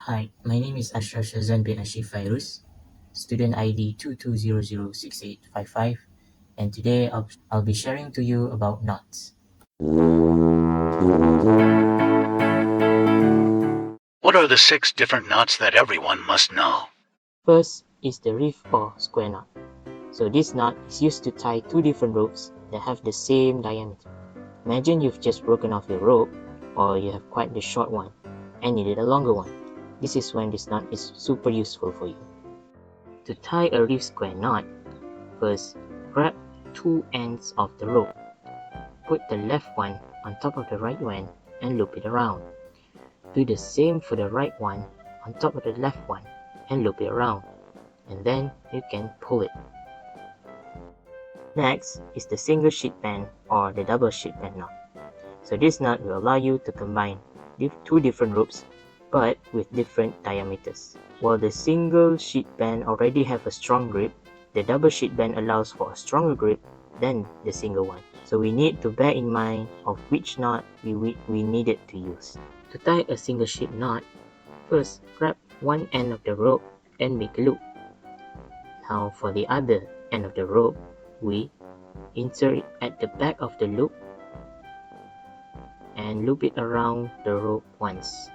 Hi, my name is Ashraf Shazan bin Ashif Fairuz, student ID 22006855, and today I'll be sharing to you about knots. What are the 6 different knots that everyone must know? First is the reef or square knot. So this knot is used to tie two different ropes that have the same diameter. Imagine you've just broken off your rope, or you have quite the short one and needed a longer one. This is when this knot is super useful for you. To tie a reef square knot, first grab two ends of the rope. Put the left one on top of the right one and loop it around. Do the same for the right one on top of the left one and loop it around, and then you can pull it. Next is the single sheet band or the double sheet band knot. So this knot will allow you to combine two different ropes but with different diameters. While the single sheet band already have a strong grip, the double sheet band allows for a stronger grip than the single one. So we need to bear in mind of which knot we needed to use. To tie a single sheet knot, first grab one end of the rope and make a loop. Now for the other end of the rope, we insert it at the back of the loop and loop it around the rope once.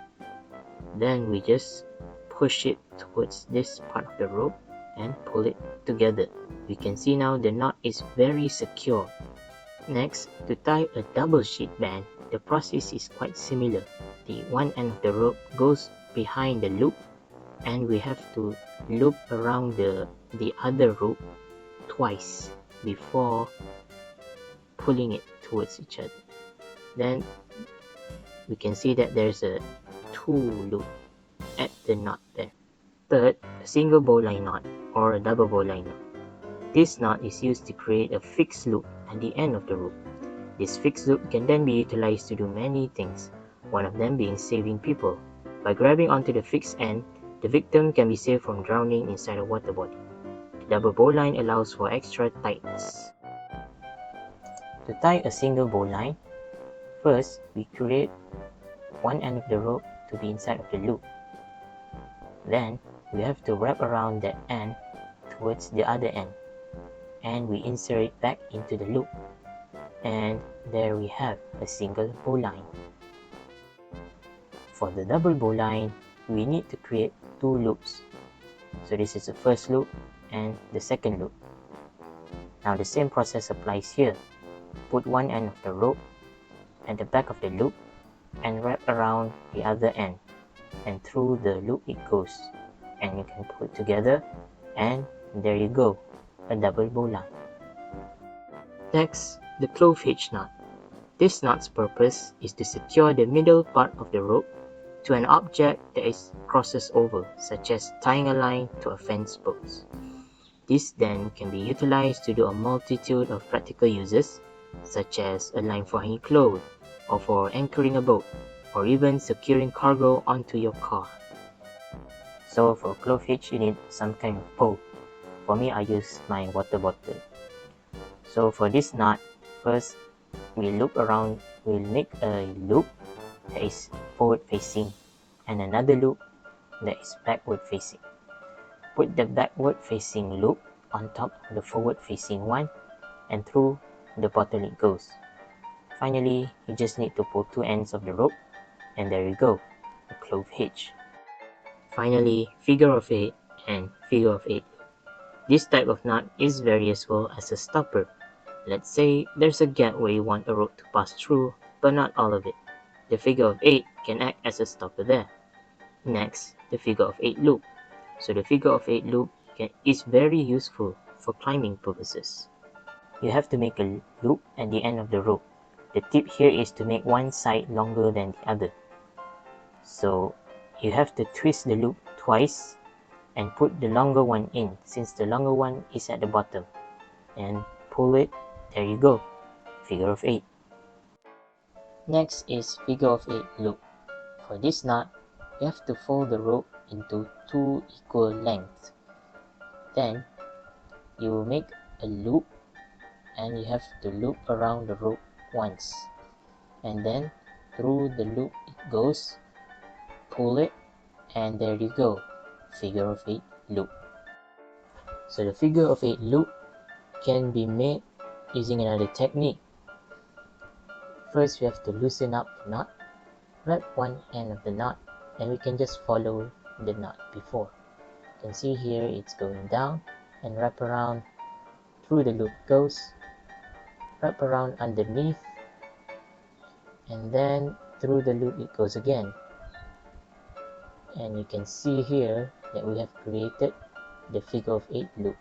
Then we just push it towards this part of the rope and pull it together. You can see now the knot is very secure. Next, to tie a double sheet band, the process is quite similar. The one end of the rope goes behind the loop and we have to loop around the other rope twice before pulling it towards each other. Then we can see that there's a two loop at the knot there. Third, a single bowline knot or a double bowline knot. This knot is used to create a fixed loop at the end of the rope. This fixed loop can then be utilized to do many things, one of them being saving people. By grabbing onto the fixed end, the victim can be saved from drowning inside a water body. The double bowline allows for extra tightness. To tie a single bowline, first we create one end of the rope to be inside of the loop. Then we have to wrap around that end towards the other end, and we insert it back into the loop, and there we have a single bowline. For the double bowline, we need to create two loops. So this is the first loop and the second loop. Now the same process applies here. Put one end of the rope at the back of the loop and wrap around the other end, and through the loop it goes, and you can pull it together, and there you go, a double bowline. Next, the clove hitch knot. This knot's purpose is to secure the middle part of the rope to an object that is crosses over, such as tying a line to a fence post. This then can be utilized to do a multitude of practical uses, such as a line for hanging clothes, or for anchoring a boat, or even securing cargo onto your car. So for clove hitch, you need some kind of pole. For me, I use my water bottle. So for this knot, first we loop around, we'll make a loop that is forward facing and another loop that is backward facing. Put the backward facing loop on top of the forward facing one, and through the bottle it goes. Finally, you just need to pull two ends of the rope, and there you go, a clove hitch. Finally, figure of 8 and figure of 8. This type of knot is very useful as a stopper. Let's say there's a gap where you want a rope to pass through, but not all of it. The figure of 8 can act as a stopper there. Next, the figure of 8 loop. So the figure of 8 loop is very useful for climbing purposes. You have to make a loop at the end of the rope. The tip here is to make one side longer than the other. So you have to twist the loop twice and put the longer one in, since the longer one is at the bottom, and pull it. There you go, figure of 8. Next is figure of 8 loop. For this knot, you have to fold the rope into two equal lengths. Then you make a loop and you have to loop around the rope once, and then through the loop it goes, pull it, And there you go, figure of 8 loop. So the figure of 8 loop can be made using another technique. First, we have to loosen up the knot, wrap one end of the knot, and we can just follow the knot before. You can see here it's going down and wrap around through the loop goes, wrap around underneath, and then through the loop it goes again. And you can see here that we have created the figure of 8 loop.